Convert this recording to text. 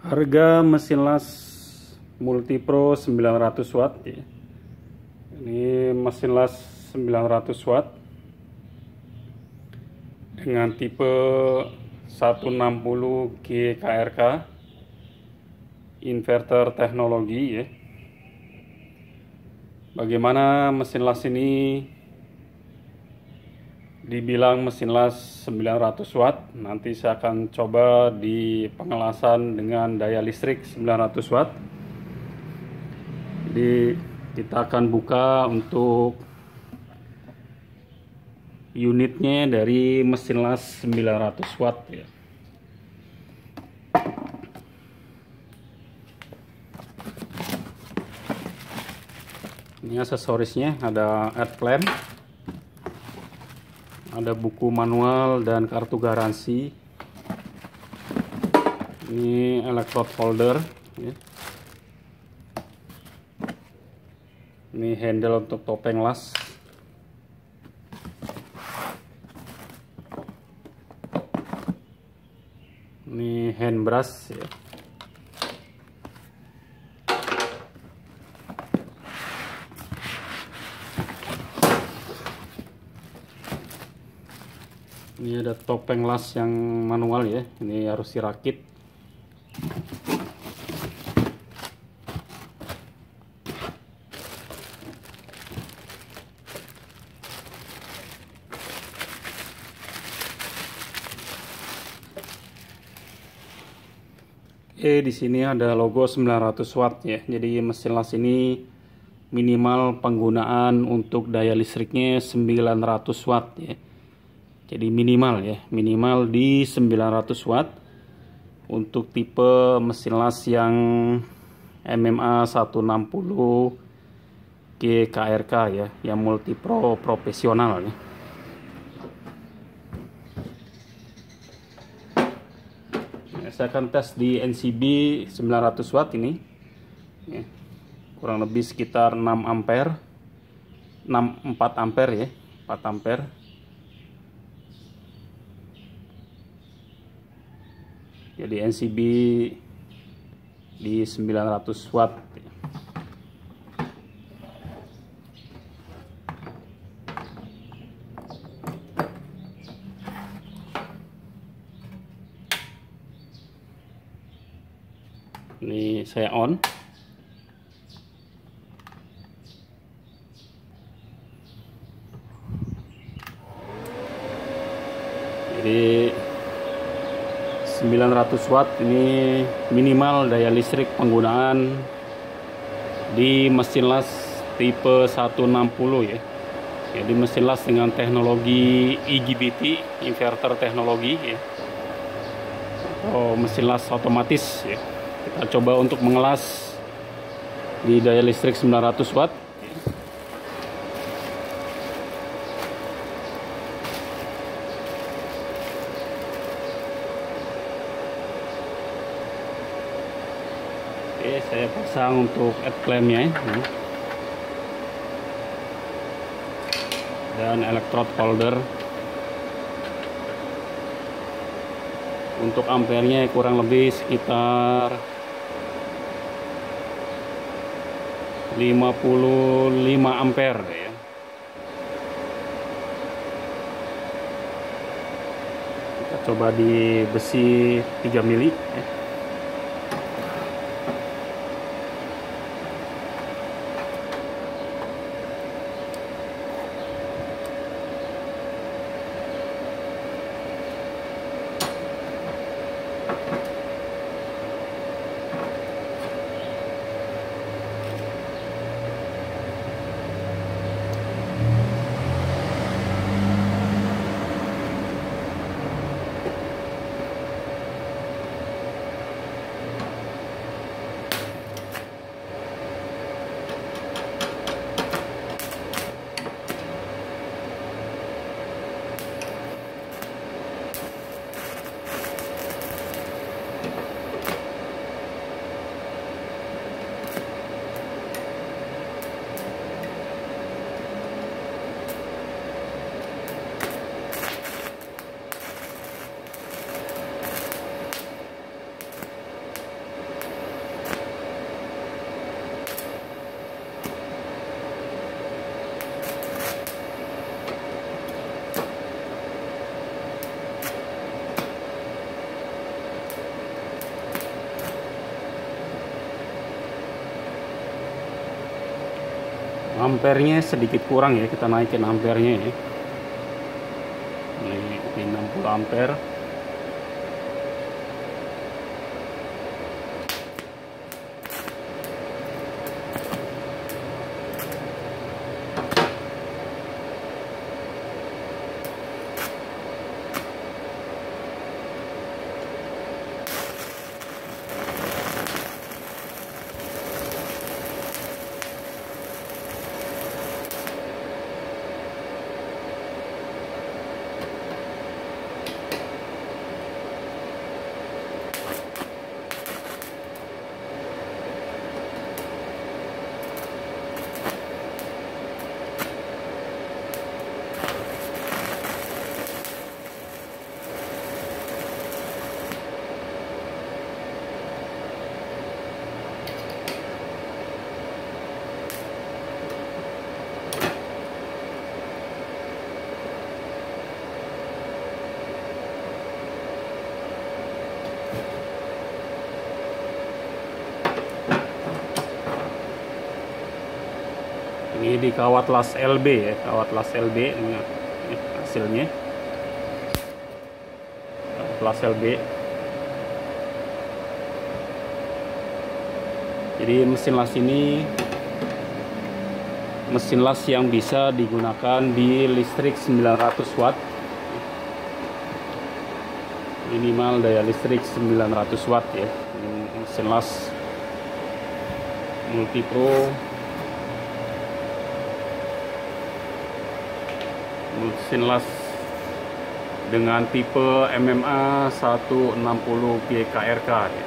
Harga mesin las Multipro 900 watt ya. Ini mesin las 900 watt dengan tipe 160 GKRK inverter teknologi ya. Bagaimana mesin las ini dibilang mesin las 900 watt? Nanti saya akan coba di pengelasan dengan daya listrik 900 watt. Jadi kita akan buka untuk unitnya dari mesin las 900 watt ya. Ini aksesorisnya, ada head clamp, ada buku manual dan kartu garansi. Ini electrode holder ya. Ini handle untuk topeng las. Ini hand brush ya. Ini ada topeng las yang manual ya. Ini harus dirakit. Di sini ada logo 900 watt ya. Jadi mesin las ini minimal penggunaan untuk daya listriknya 900 watt ya. Jadi minimal ya, minimal di 900 watt untuk tipe mesin las yang MMA 160 GKRK ya, yang Multipro profesional ya. Saya akan tes di NCB 900 watt ini ya, kurang lebih sekitar 6 ampere 4 ampere ya, 4 ampere. Jadi NCB di 900 watt ya. Ini saya on. Jadi 900 watt ini minimal daya listrik penggunaan di mesin las tipe 160 ya. Jadi mesin las dengan teknologi IGBT, inverter teknologi ya, atau mesin las otomatis ya. Kita coba untuk mengelas di daya listrik 900 watt. Oke, saya pasang untuk head clampnya dan electrode holder. Untuk ampernya kurang lebih sekitar 55 ampere ya. Kita coba di besi 3 mili ya. Ampernya sedikit kurang ya, kita naikin ampernya ya. Ini 60 ampere. Ini di kawat las LB ya, kawat las LB ini hasilnya. Kawat las LB. Jadi mesin las ini mesin las yang bisa digunakan di listrik 900 watt. Minimal daya listrik 900 watt ya. Ini mesin las Multipro. Mesin las dengan tipe MMA 160 GKRK ya.